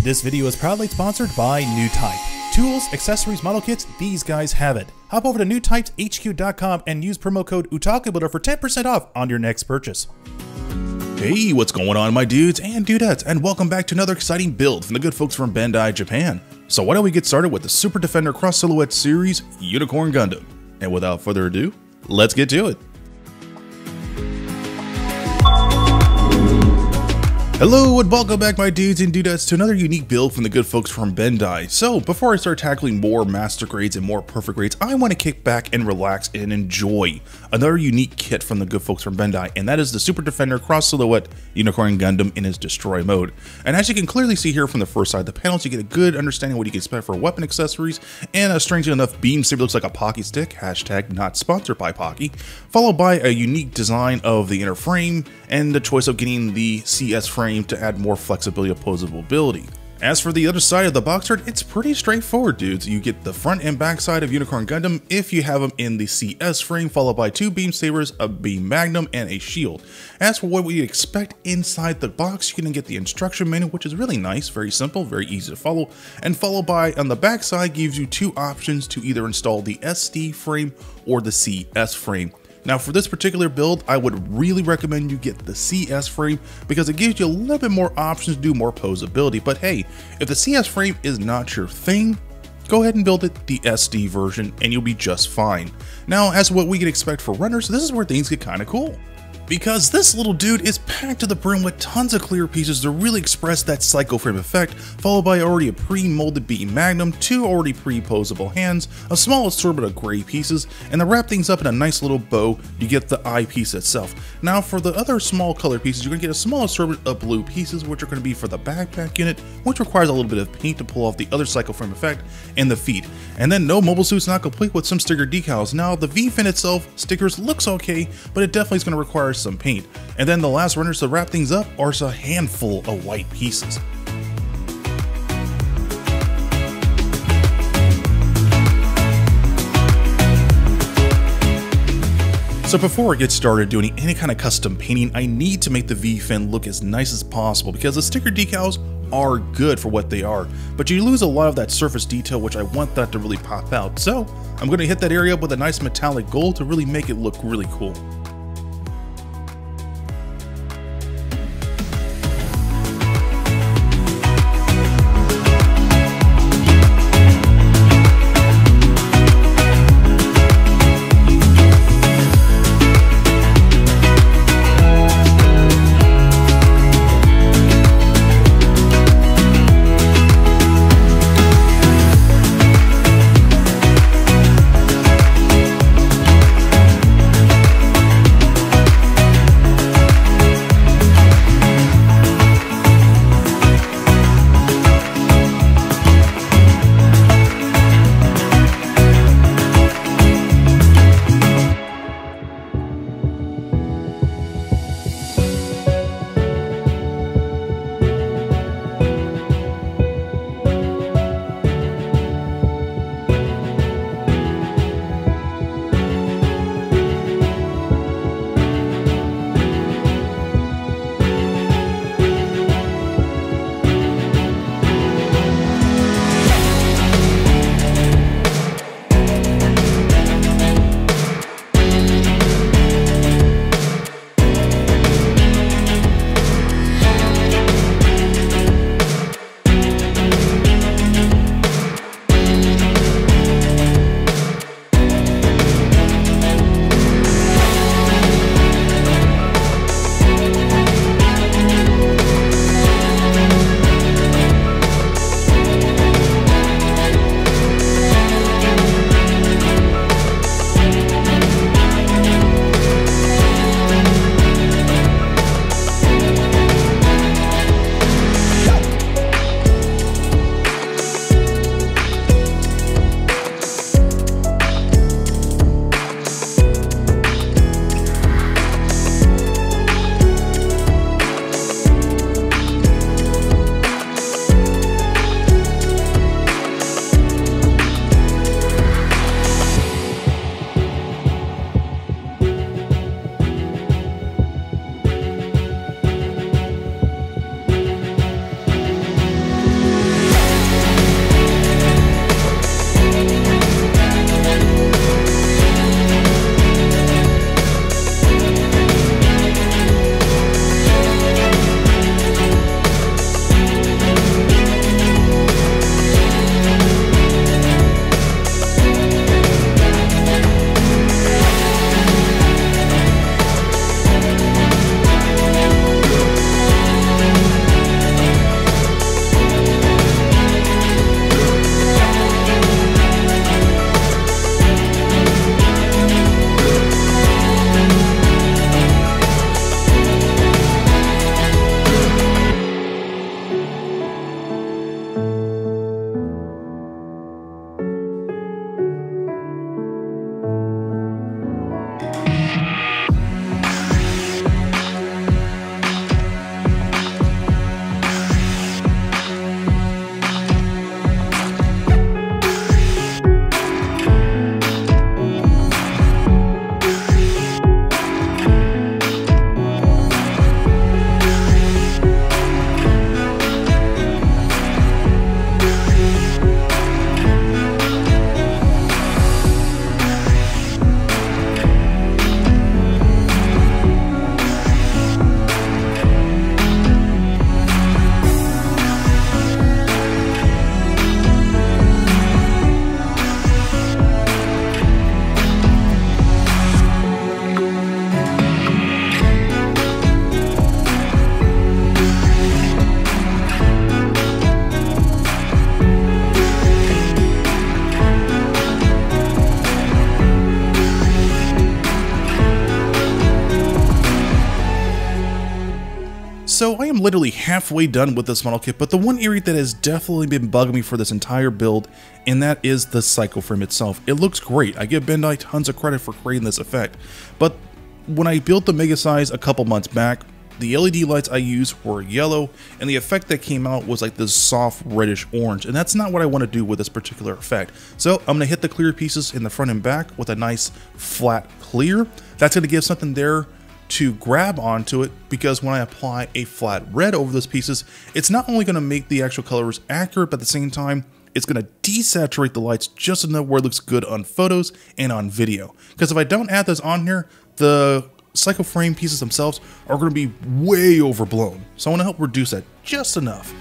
This video is proudly sponsored by Newtype. Tools, accessories, model kits, these guys have it. Hop over to newtypeshq.com and use promo code Otaku for 10% off on your next purchase. Hey, what's going on, my dudes and dudettes, and welcome back to another exciting build from the good folks from Bandai, Japan. So why don't we get started with the Super Defender Cross Silhouette Series Unicorn Gundam. And without further ado, let's get to it. Hello and welcome back, my dudes and dudettes, to another unique build from the good folks from Bandai. So before I start tackling more master grades and more perfect grades, I want to kick back and relax and enjoy another unique kit from the good folks from Bandai, and that is the Super Defender Cross Silhouette Unicorn Gundam in his Destroy mode. And as you can clearly see here from the first side of the panels, you get a good understanding of what you can expect for weapon accessories, and strangely enough, beam saber looks like a Pocky stick, hashtag not sponsored by Pocky, followed by a unique design of the inner frame, and the choice of getting the CS frame to add more flexibility of posability. As for the other side of the box art, it's pretty straightforward, dudes. You get the front and back side of Unicorn Gundam if you have them in the CS frame, followed by two beam sabers, a beam magnum, and a shield. As for what we expect inside the box, you can get the instruction manual, which is really nice, very simple, very easy to follow, and followed by, on the back side, gives you two options to either install the SD frame or the CS frame. Now for this particular build, I would really recommend you get the CS frame because it gives you a little bit more options to do more posability. But hey, if the CS frame is not your thing, go ahead and build it the SD version and you'll be just fine. Now as what we can expect for runners, this is where things get kind of cool, because this little dude is packed to the brim with tons of clear pieces to really express that psycho frame effect, followed by already a pre-molded beam magnum, two already pre-posable hands, a small assortment of gray pieces, and to wrap things up in a nice little bow, you get the eyepiece itself. Now for the other small color pieces, you're going to get a small assortment of blue pieces, which are going to be for the backpack unit, which requires a little bit of paint to pull off the other psycho frame effect, and the feet. And then no mobile suit's not complete with some sticker decals. Now the V-fin itself, stickers looks okay, but it definitely is going to require some paint. And then the last runners to wrap things up are a handful of white pieces. So before I get started doing any kind of custom painting, I need to make the V-fin look as nice as possible because the sticker decals are good for what they are, but you lose a lot of that surface detail, which I want that to really pop out. So I'm going to hit that area with a nice metallic gold to really make it look really cool. am literally halfway done with this model kit, but the one area that has definitely been bugging me for this entire build, and that is the cycle frame itself. It looks great. I give Bandai tons of credit for creating this effect, but when I built the mega size a couple months back, the LED lights I used were yellow, and the effect that came out was like this soft reddish orange, and that's not what I want to do with this particular effect. So I'm going to hit the clear pieces in the front and back with a nice flat clear. That's going to give something there to grab onto it, because when I apply a flat red over those pieces, it's not only going to make the actual colors accurate, but at the same time, it's going to desaturate the lights just enough where it looks good on photos and on video. Because if I don't add this on here, the cycle frame pieces themselves are going to be way overblown. So I want to help reduce that just enough.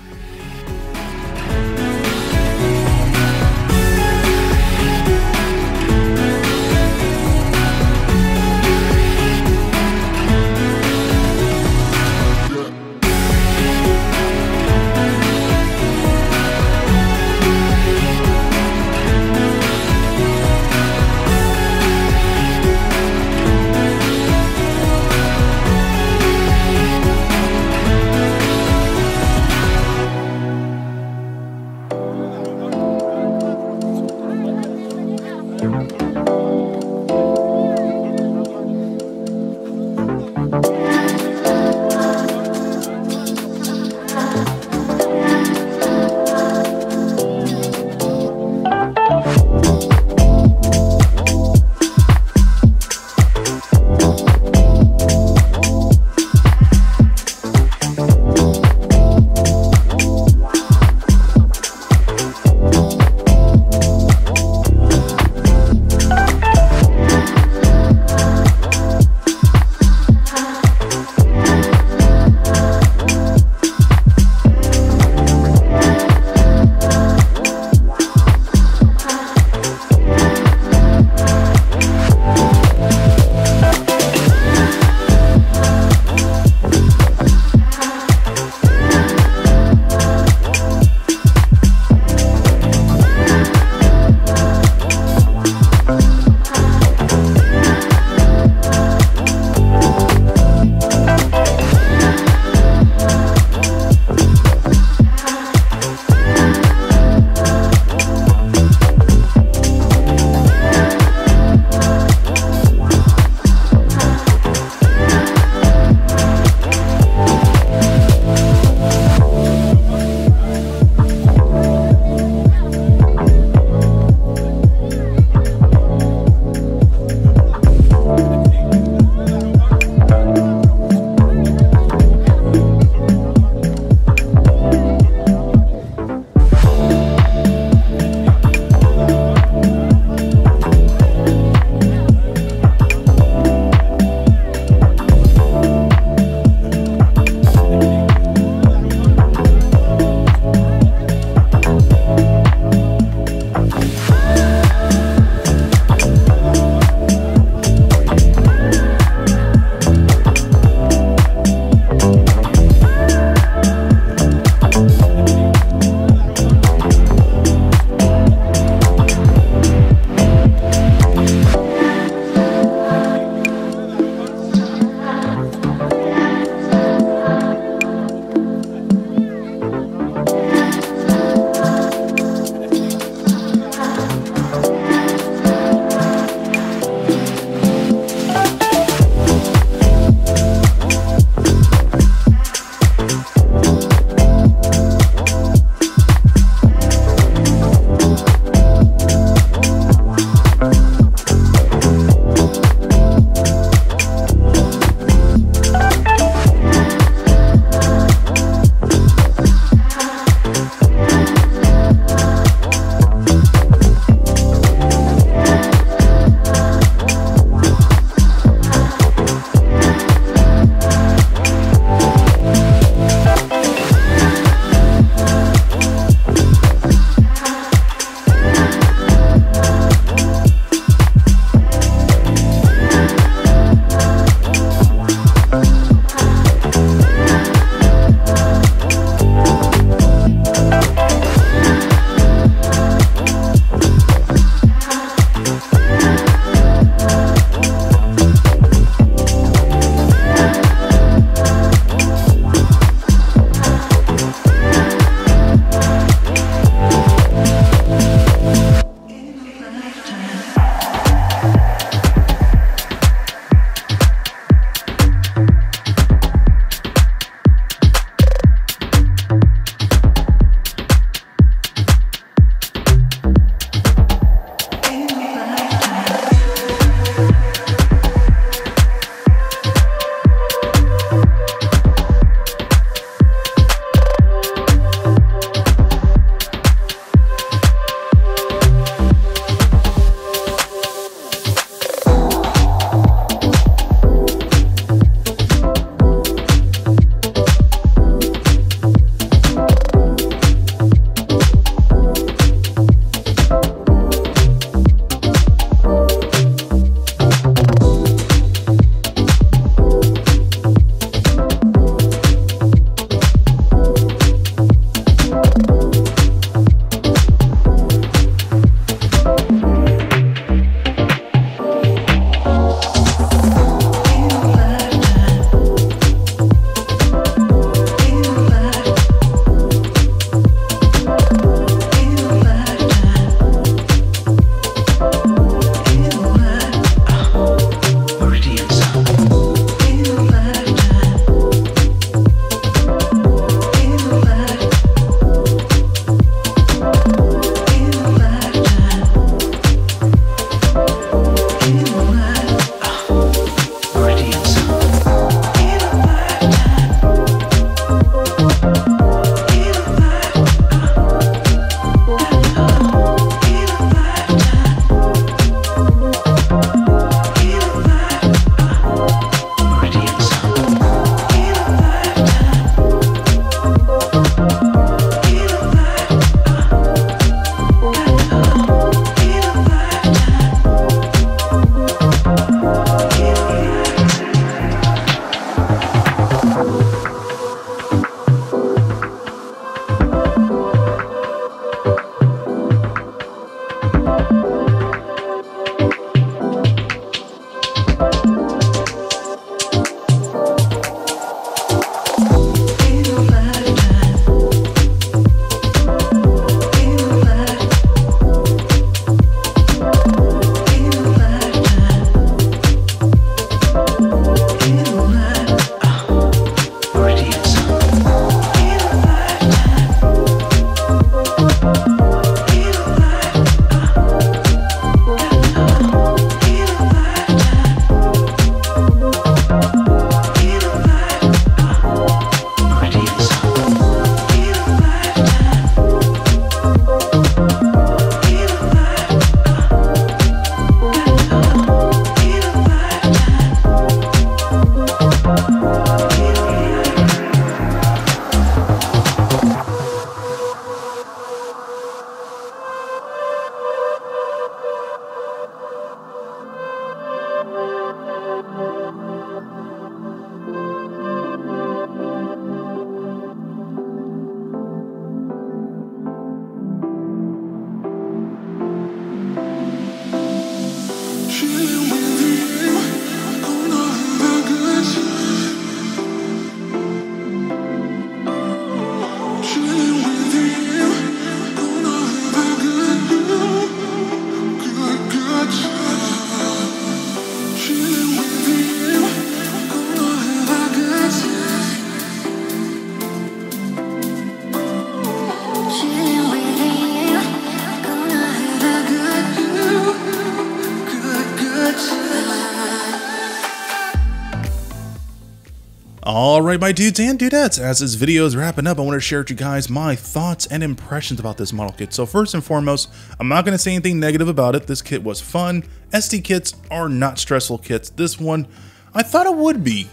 Alright, my dudes and dudettes, as this video is wrapping up, I want to share with you guys my thoughts and impressions about this model kit. So first and foremost, I'm not going to say anything negative about it. This kit was fun. SD kits are not stressful kits. This one, I thought it would be,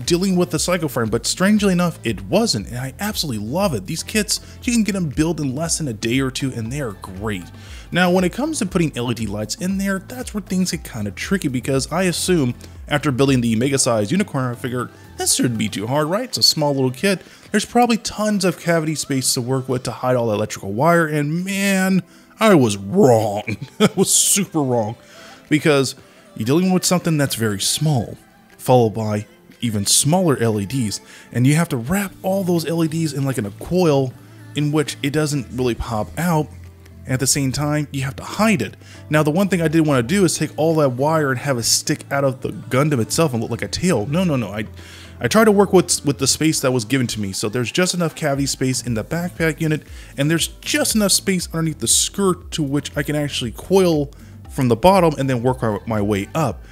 dealing with the Psycho Frame, but strangely enough, it wasn't, and I absolutely love it. These kits, you can get them built in less than a day or two, and they are great. Now, when it comes to putting LED lights in there, that's where things get kind of tricky, because I assume, after building the mega-sized unicorn, I figured, this shouldn't be too hard, right? It's a small little kit. There's probably tons of cavity space to work with to hide all the electrical wire, and man, I was wrong. I was super wrong, because you're dealing with something that's very small, followed by even smaller LEDs, and you have to wrap all those LEDs in a coil in which it doesn't really pop out, and at the same time you have to hide it. Now, the one thing I did want to do is take all that wire and have it stick out of the Gundam itself and look like a tail. No. I tried to work with the space that was given to me, so there's just enough cavity space in the backpack unit, and there's just enough space underneath the skirt to which I can actually coil from the bottom and then work my way up.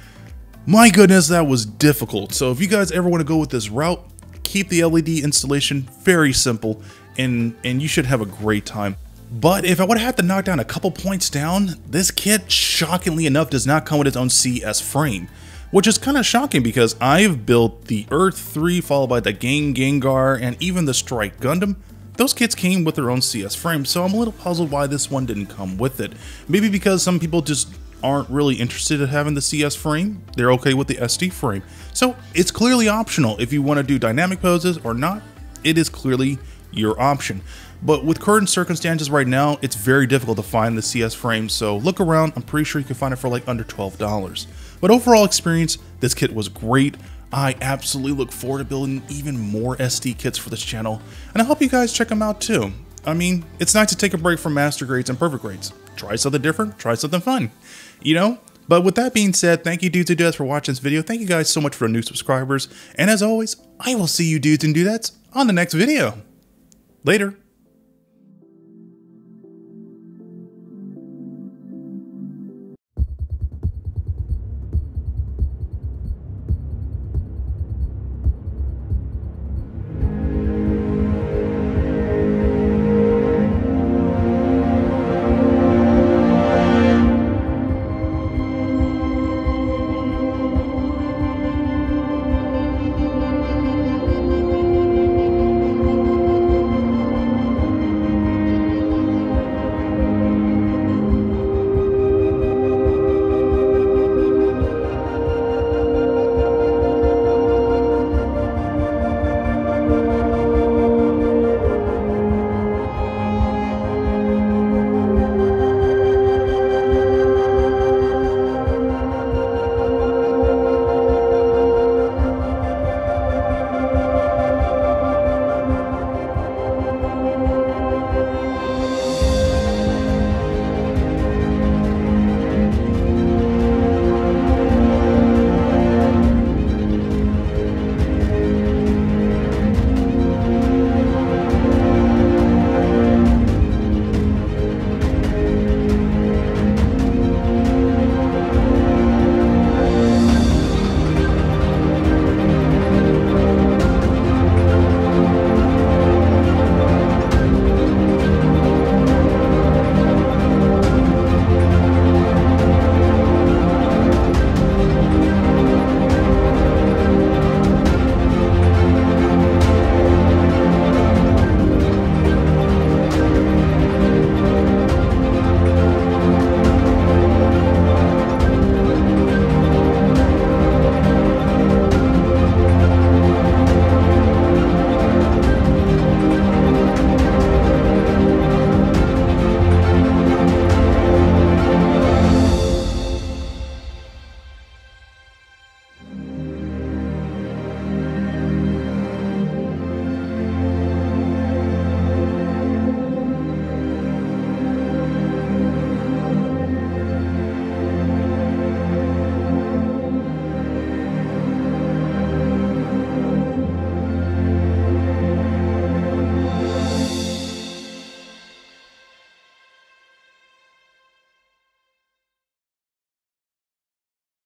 My goodness, that was difficult. So if you guys ever want to go with this route, keep the LED installation very simple, and you should have a great time. But if I would have to knock down a couple points down, this kit, shockingly enough, does not come with its own CS frame, which is kind of shocking because I've built the Earth 3 followed by the Gengar and even the Strike Gundam. Those kits came with their own CS frame, so I'm a little puzzled why this one didn't come with it. Maybe because some people just aren't really interested in having the CS frame. They're okay with the SD frame. So it's clearly optional if you want to do dynamic poses or not. It is clearly your option. But with current circumstances right now, it's very difficult to find the CS frame, so look around. I'm pretty sure you can find it for under $12. But overall experience, this kit was great. I absolutely look forward to building even more SD kits for this channel, and I hope you guys check them out too. I mean, it's nice to take a break from master grades and perfect grades. Try something different, try something fun, you know? But with that being said, thank you dudes and dudettes for watching this video. Thank you guys so much for the new subscribers. And as always, I will see you dudes and dudettes on the next video. Later.